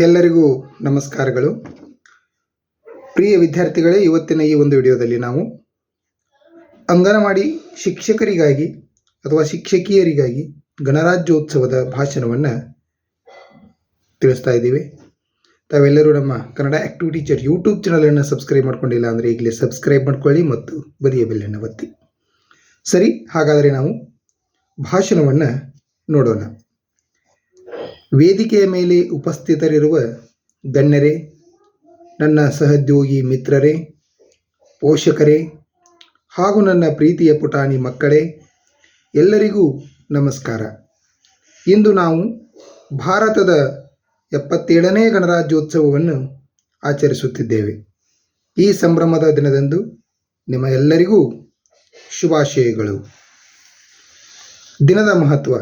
ಎಲ್ಲರಿಗೂ ನಮಸ್ಕಾರಗಳು. ಪ್ರಿಯ ವಿದ್ಯಾರ್ಥಿಗಳೇ, ಇವತ್ತಿನ ಈ ಒಂದು ವಿಡಿಯೋದಲ್ಲಿ ನಾವು ಅಂಗನವಾಡಿ ಶಿಕ್ಷಕರಿಗಾಗಿ ಅಥವಾ ಶಿಕ್ಷಕಿಯರಿಗಾಗಿ ಗಣರಾಜ್ಯೋತ್ಸವದ ಭಾಷಣವನ್ನು ತಿಳಿಸ್ತಾ ಇದ್ದೀವಿ. ತಾವೆಲ್ಲರೂ ನಮ್ಮ ಕನ್ನಡ ಆಕ್ಟಿವ್ ಟೀಚರ್ ಯೂಟ್ಯೂಬ್ ಚಾನಲನ್ನು ಸಬ್ಸ್ಕ್ರೈಬ್ ಮಾಡ್ಕೊಂಡಿಲ್ಲ ಅಂದರೆ ಈಗಲೇ ಸಬ್ಸ್ಕ್ರೈಬ್ ಮಾಡ್ಕೊಳ್ಳಿ ಮತ್ತು ಬದಿಯ ಬೆಲ್ಲನ್ನು ಒತ್ತಿ. ಸರಿ, ಹಾಗಾದರೆ ನಾವು ಭಾಷಣವನ್ನು ನೋಡೋಣ. ವೇದಿಕೆಯ ಮೇಲೆ ಉಪಸ್ಥಿತರಿರುವ ಗಣ್ಯರೇ, ನನ್ನ ಸಹೋದ್ಯೋಗಿ ಮಿತ್ರರೇ, ಪೋಷಕರೇ ಹಾಗೂ ನನ್ನ ಪ್ರೀತಿಯ ಪುಟಾಣಿ ಮಕ್ಕಳೇ, ಎಲ್ಲರಿಗೂ ನಮಸ್ಕಾರ. ಇಂದು ನಾವು ಭಾರತದ 77ನೇ ಗಣರಾಜ್ಯೋತ್ಸವವನ್ನು ಆಚರಿಸುತ್ತಿದ್ದೇವೆ. ಈ ಸಂಭ್ರಮದ ದಿನದಂದು ನಿಮ್ಮ ಎಲ್ಲರಿಗೂ ಶುಭಾಶಯಗಳು. ದಿನದ ಮಹತ್ವ: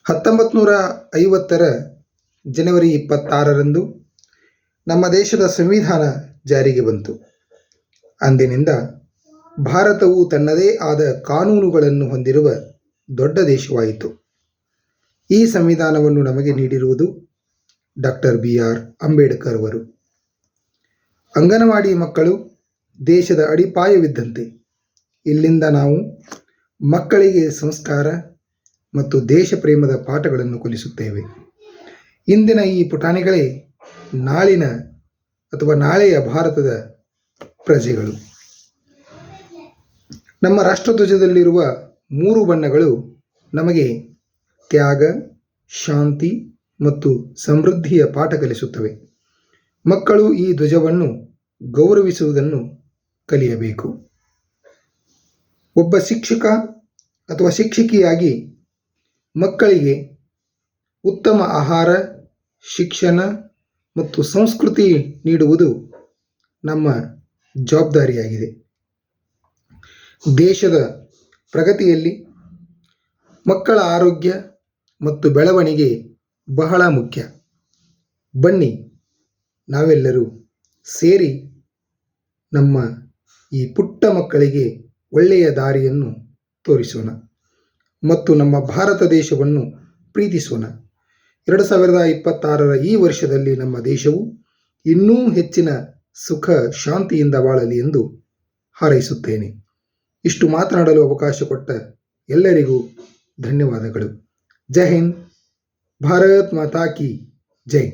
1950 ಜನವರಿ 26ರಂದು ನಮ್ಮ ದೇಶದ ಸಂವಿಧಾನ ಜಾರಿಗೆ ಬಂತು. ಅಂದಿನಿಂದ ಭಾರತವು ತನ್ನದೇ ಆದ ಕಾನೂನುಗಳನ್ನು ಹೊಂದಿರುವ ದೊಡ್ಡ ದೇಶವಾಯಿತು. ಈ ಸಂವಿಧಾನವನ್ನು ನಮಗೆ ನೀಡಿರುವುದು ಡಾಕ್ಟರ್ BR ಅಂಬೇಡ್ಕರ್ ಅವರು. ಅಂಗನವಾಡಿ ಮಕ್ಕಳು ದೇಶದ ಅಡಿಪಾಯವಿದ್ದಂತೆ. ಇಲ್ಲಿಂದ ನಾವು ಮಕ್ಕಳಿಗೆ ಸಂಸ್ಕಾರ ಮತ್ತು ದೇಶ ಪ್ರೇಮದ ಪಾಠಗಳನ್ನು ಕಲಿಸುತ್ತೇವೆ. ಇಂದಿನ ಈ ಪುಟಾಣಿಗಳೇ ನಾಳೆಯ ಭಾರತದ ಪ್ರಜೆಗಳು. ನಮ್ಮ ರಾಷ್ಟ್ರಧ್ವಜದಲ್ಲಿರುವ 3 ಬಣ್ಣಗಳು ನಮಗೆ ತ್ಯಾಗ, ಶಾಂತಿ ಮತ್ತು ಸಮೃದ್ಧಿಯ ಪಾಠ ಕಲಿಸುತ್ತವೆ. ಮಕ್ಕಳು ಈ ಧ್ವಜವನ್ನು ಗೌರವಿಸುವುದನ್ನು ಕಲಿಯಬೇಕು. ಒಬ್ಬ ಶಿಕ್ಷಕ ಅಥವಾ ಶಿಕ್ಷಕಿಯಾಗಿ ಮಕ್ಕಳಿಗೆ ಉತ್ತಮ ಆಹಾರ, ಶಿಕ್ಷಣ ಮತ್ತು ಸಂಸ್ಕೃತಿ ನೀಡುವುದು ನಮ್ಮ ಜವಾಬ್ದಾರಿಯಾಗಿದೆ. ದೇಶದ ಪ್ರಗತಿಯಲ್ಲಿ ಮಕ್ಕಳ ಆರೋಗ್ಯ ಮತ್ತು ಬೆಳವಣಿಗೆ ಬಹಳ ಮುಖ್ಯ. ಬನ್ನಿ, ನಾವೆಲ್ಲರೂ ಸೇರಿ ನಮ್ಮ ಈ ಪುಟ್ಟ ಮಕ್ಕಳಿಗೆ ಒಳ್ಳೆಯ ದಾರಿಯನ್ನು ತೋರಿಸೋಣ ಮತ್ತು ನಮ್ಮ ಭಾರತ ದೇಶವನ್ನು ಪ್ರೀತಿಸೋಣ. 2026ರ ಈ ವರ್ಷದಲ್ಲಿ ನಮ್ಮ ದೇಶವು ಇನ್ನೂ ಹೆಚ್ಚಿನ ಸುಖ ಶಾಂತಿಯಿಂದ ಬಾಳಲಿ ಎಂದು ಹಾರೈಸುತ್ತೇನೆ. ಇಷ್ಟು ಮಾತನಾಡಲು ಅವಕಾಶ ಕೊಟ್ಟ ಎಲ್ಲರಿಗೂ ಧನ್ಯವಾದಗಳು. ಜೈ ಹಿಂದ್. ಭಾರತ್ ಮಾತಾ ಕಿ ಜೈ.